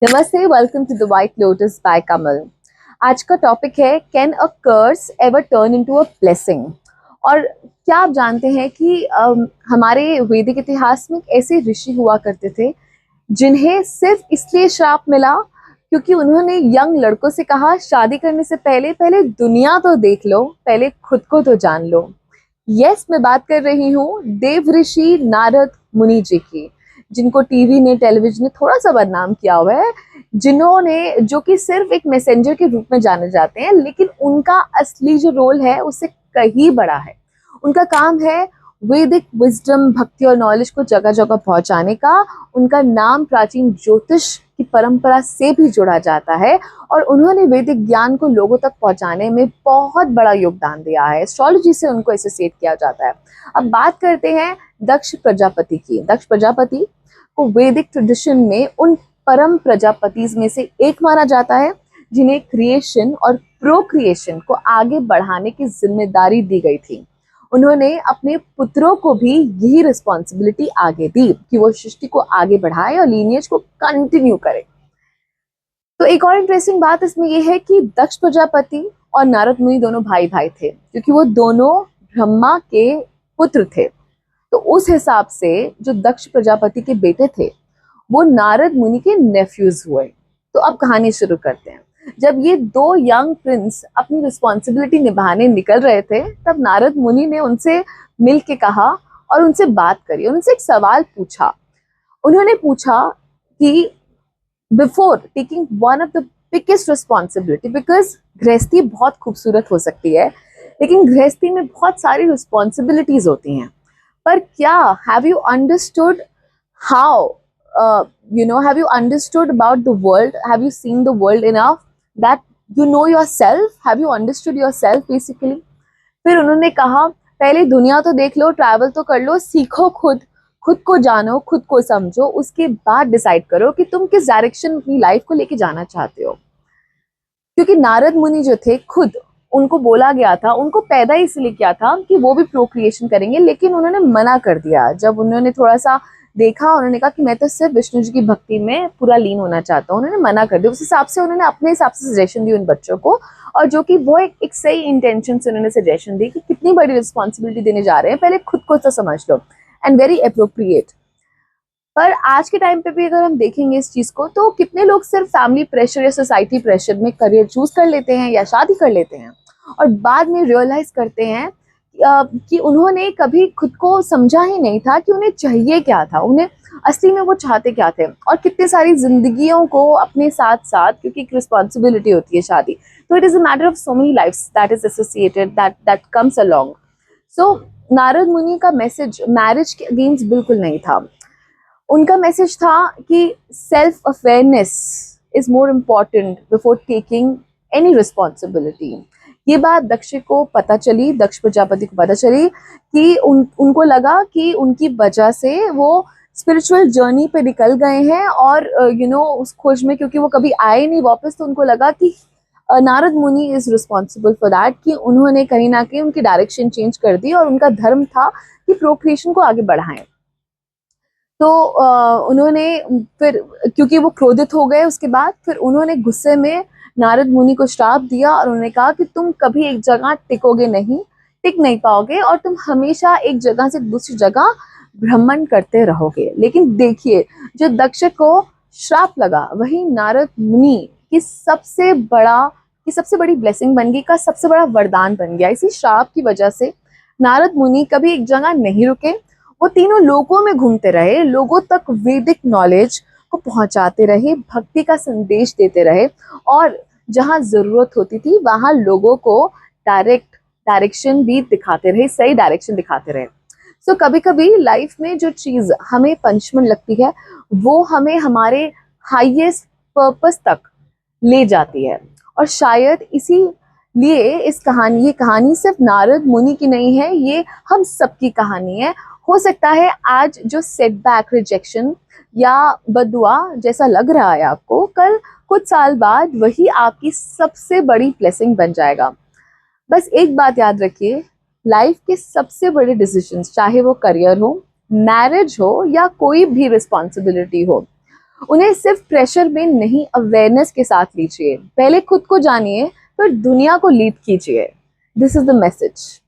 नमस्ते, welcome to the white lotus by Kamal. आज का टॉपिक है can a curse ever turn into a blessing. और क्या आप जानते हैं कि हमारे वैदिक इतिहास में ऐसे ऋषि हुआ करते थे जिन्हें सिर्फ इसलिए श्राप मिला क्योंकि उन्होंने यंग लड़कों से कहा शादी करने से पहले पहले दुनिया तो देख लो, पहले खुद को तो जान लो। यस, मैं बात कर रही हूँ देव ऋषि नारद मुनि जी की, जिनको टीवी ने टेलीविजन ने थोड़ा सा बदनाम किया हुआ है, जिन्होंने जो कि सिर्फ एक मैसेंजर के रूप में जाने जाते हैं, लेकिन उनका असली जो रोल है उससे कहीं बड़ा है। उनका काम है वैदिक विजडम, भक्ति और नॉलेज को जगह जगह पहुंचाने का। उनका नाम प्राचीन ज्योतिष की परंपरा से भी जुड़ा जाता है और उन्होंने वैदिक ज्ञान को लोगों तक पहुंचाने में बहुत बड़ा योगदान दिया है। एस्ट्रोलॉजी से उनको एसोसिएट किया जाता है। अब बात करते हैं दक्ष प्रजापति की। दक्ष प्रजापति को वैदिक ट्रेडिशन में उन परम प्रजापति में से एक माना जाता है जिन्हें क्रिएशन और प्रोक्रिएशन को आगे बढ़ाने की जिम्मेदारी दी गई थी। उन्होंने अपने पुत्रों को भी यही रिस्पॉन्सिबिलिटी आगे दी कि वो सृष्टि को आगे बढ़ाए और लीनियज को कंटिन्यू करे। तो एक और इंटरेस्टिंग बात इसमें यह है कि दक्ष प्रजापति और नारद मुनि दोनों भाई भाई थे, क्योंकि वो दोनों ब्रह्मा के पुत्र थे। तो उस हिसाब से जो दक्ष प्रजापति के बेटे थे वो नारद मुनि के नेफ्यूज हुए। तो अब कहानी शुरू करते हैं। जब ये दो यंग प्रिंस अपनी रिस्पॉन्सिबिलिटी निभाने निकल रहे थे, तब नारद मुनि ने उनसे मिल के कहा और उनसे बात करी, उनसे एक सवाल पूछा। उन्होंने पूछा कि before taking one of the biggest responsibility, because गृहस्थी बहुत खूबसूरत हो सकती है लेकिन गृहस्थी में बहुत सारी रिस्पॉन्सिबिलिटीज होती हैं, पर क्या have you understood how have you understood about the world? Have you seen the world enough that you know yourself? Have you understood yourself basically? फिर उन्होंने कहा पहले दुनिया तो देख लो, ट्रैवल तो कर लो, सीखो, खुद खुद को जानो, खुद को समझो, उसके बाद डिसाइड करो कि तुम किस डायरेक्शन अपनी लाइफ को लेके जाना चाहते हो। क्योंकि नारद मुनि जो थे खुद, उनको बोला गया था, उनको पैदा इसलिए किया था कि वो भी प्रोक्रिएशन करेंगे, लेकिन उन्होंने मना कर दिया। जब उन्होंने थोड़ा सा देखा, उन्होंने कहा कि मैं तो सिर्फ विष्णु जी की भक्ति में पूरा लीन होना चाहता हूँ, उन्होंने मना कर दिया। उस हिसाब से उन्होंने अपने हिसाब से सजेशन दी उन बच्चों को, और जो कि वो एक सही इंटेंशन से उन्होंने सजेशन दी कि कितनी बड़ी रिस्पॉन्सिबिलिटी देने जा रहे हैं, पहले खुद को तो समझ लो। And very appropriate. पर आज के टाइम पे भी अगर हम देखेंगे इस चीज को, तो कितने लोग सिर्फ फैमिली प्रेशर या सोसाइटी प्रेशर में करियर चूज कर लेते हैं या शादी कर लेते हैं और बाद में रियलाइज करते हैं कि उन्होंने कभी खुद को समझा ही नहीं था कि उन्हें चाहिए क्या था, उन्हें असली में वो चाहते क्या थे। और कितनी सारी जिंदगियों को अपने साथ साथ, क्योंकि एक रिस्पॉन्सिबिलिटी होती है शादी, तो it is a matter of so many lifes that is associated, that comes along. So Narad Muni का मैसेज मैरिज के अगेंस्ट बिल्कुल नहीं था। उनका मैसेज था कि self awareness is more important before taking any responsibility. ये बात दक्ष को पता चली, दक्ष प्रजापति को पता चली कि उनको लगा कि उनकी वजह से वो स्पिरिचुअल जर्नी पे निकल गए हैं और उस खोज में, क्योंकि वो कभी आए नहीं वापस, तो उनको लगा कि नारद मुनि इज रिस्पॉन्सिबल फॉर दैट, कि उन्होंने कहीं ना कहीं उनकी डायरेक्शन चेंज कर दी और उनका धर्म था कि प्रोक्रिएशन को आगे बढ़ाएं। तो उन्होंने फिर, क्योंकि वो क्रोधित हो गए, उसके बाद फिर उन्होंने गुस्से में नारद मुनि को श्राप दिया और उन्होंने कहा कि तुम कभी एक जगह टिकोगे नहीं, टिक नहीं पाओगे, और तुम हमेशा एक जगह से दूसरी जगह भ्रमण करते रहोगे। लेकिन देखिए, जो दक्ष को श्राप लगा वही नारद मुनि की सबसे बड़ी ब्लेसिंग बन गई, का सबसे बड़ा वरदान बन गया। इसी श्राप की वजह से नारद मुनि कभी एक जगह नहीं रुके, वो तीनों लोकों में घूमते रहे, लोगों तक वैदिक नॉलेज को पहुंचाते रहे, भक्ति का संदेश देते रहे, और जहां जरूरत होती थी वहां लोगों को डायरेक्शन भी दिखाते रहे, सही डायरेक्शन दिखाते रहे। सो कभी कभी लाइफ में जो चीज हमें पंचमन लगती है वो हमें हमारे हाईएस्ट पर्पस तक ले जाती है। और शायद इसी लिए ये कहानी सिर्फ नारद मुनि की नहीं है, ये हम सबकी कहानी है। हो सकता है आज जो सेटबैक, रिजेक्शन या बदुआ जैसा लग रहा है आपको, कल कुछ साल बाद वही आपकी सबसे बड़ी ब्लेसिंग बन जाएगा। बस एक बात याद रखिए, लाइफ के सबसे बड़े डिसीजंस, चाहे वो करियर हो, मैरिज हो या कोई भी रिस्पॉन्सिबिलिटी हो, उन्हें सिर्फ प्रेशर में नहीं, अवेयरनेस के साथ लीजिए। पहले खुद को जानिए, फिर दुनिया को लीड कीजिए। This is the message.